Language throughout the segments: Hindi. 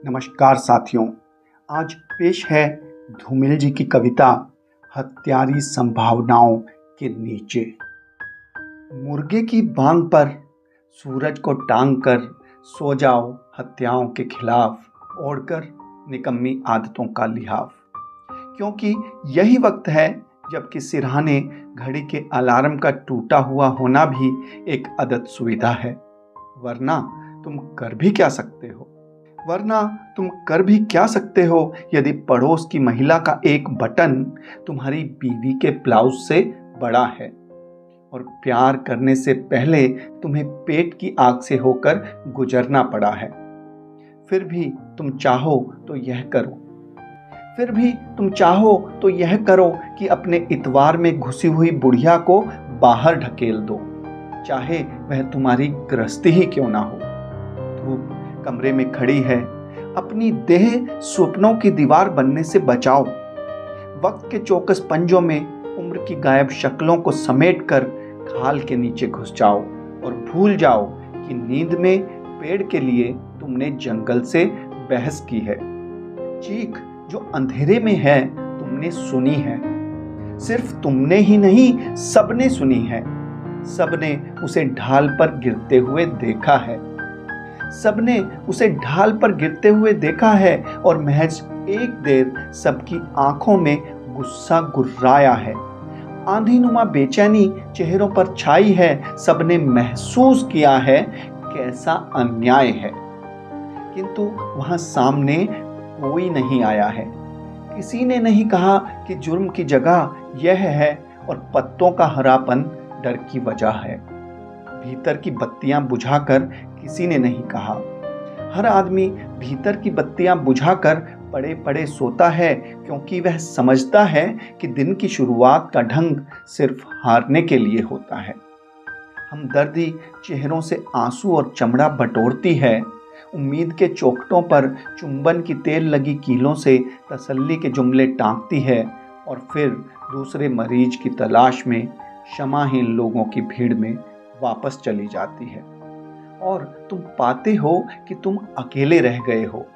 नमस्कार साथियों, आज पेश है धूमिल जी की कविता हत्यारी संभावनाओं के नीचे। मुर्गे की बांग पर सूरज को टांग कर सो जाओ हत्याओं के खिलाफ, ओढ़कर निकम्मी आदतों का लिहाफ। क्योंकि यही वक्त है जबकि सिरहाने घड़ी के अलार्म का टूटा हुआ होना भी एक आदत सुविधा है। वरना तुम कर भी क्या सकते हो यदि पड़ोस की महिला का एक बटन तुम्हारी बीवी के ब्लाउज से बड़ा है और प्यार करने से पहले तुम्हें पेट की आग से होकर गुजरना पड़ा है। फिर भी तुम चाहो तो यह करो कि अपने इतवार में घुसी हुई बुढ़िया को बाहर ढकेल दो, चाहे वह तुम्हारी गृहस्थी ही क्यों ना हो। धूप कमरे में खड़ी है, अपनी देह स्वप्नों की दीवार बनने से बचाओ। वक्त के चौकस पंजों में उम्र की गायब शक्लों को समेटकर खाल के नीचे घुस जाओ और भूल जाओ कि नींद में पेड़ के लिए तुमने जंगल से बहस की है। चीख जो अंधेरे में है तुमने सुनी है, सिर्फ तुमने ही नहीं सबने सुनी है। सबने उसे ढाल पर गिरते हुए देखा है और महज एक देर सबकी आंखों में गुस्सा गुर्राया है। आंधीनुमा बेचैनी चेहरों पर छाई है, सबने महसूस किया है कैसा अन्याय है। किंतु वहां सामने कोई नहीं आया है। किसी ने नहीं कहा कि जुर्म की जगह यह है और पत्तों का हरापन डर की वजह है। भीतर की बत्तियां बुझाकर किसी ने नहीं कहा। हर आदमी भीतर की बत्तियां बुझाकर पड़े पड़े सोता है, क्योंकि वह समझता है कि दिन की शुरुआत का ढंग सिर्फ हारने के लिए होता है। हमदर्दी चेहरों से आंसू और चमड़ा बटोरती है, उम्मीद के चौखटों पर चुंबन की तेल लगी कीलों से तसल्ली के जुमले टांकती है और फिर दूसरे मरीज की तलाश में क्षमाहीन लोगों की भीड़ में वापस चली जाती है। और तुम पाते हो कि तुम अकेले रह गए हो।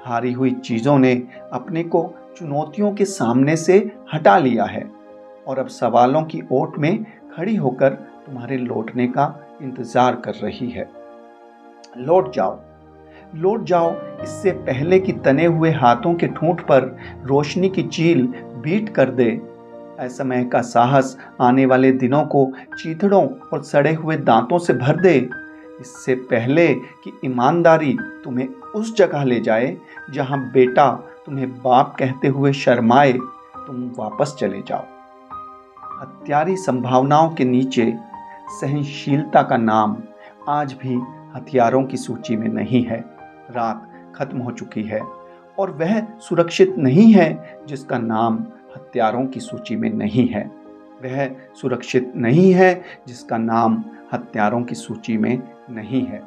हारी हुई चीज़ों ने अपने को चुनौतियों के सामने से हटा लिया है और अब सवालों की ओट में खड़ी होकर तुम्हारे लौटने का इंतजार कर रही है। लौट जाओ इससे पहले कि तने हुए हाथों के ठूंठ पर रोशनी की चील बीट कर दे। असमय का साहस आने वाले दिनों को चीथड़ों और सड़े हुए दांतों से भर दे। इससे पहले कि ईमानदारी तुम्हें उस जगह ले जाए जहां बेटा तुम्हें बाप कहते हुए शर्माए, तुम वापस चले जाओ। हत्यारी संभावनाओं के नीचे सहनशीलता का नाम आज भी हथियारों की सूची में नहीं है। रात खत्म हो चुकी है और वह सुरक्षित नहीं है जिसका नाम हत्यारों की सूची में नहीं है। वह सुरक्षित नहीं है जिसका नाम हत्यारों की सूची में नहीं है।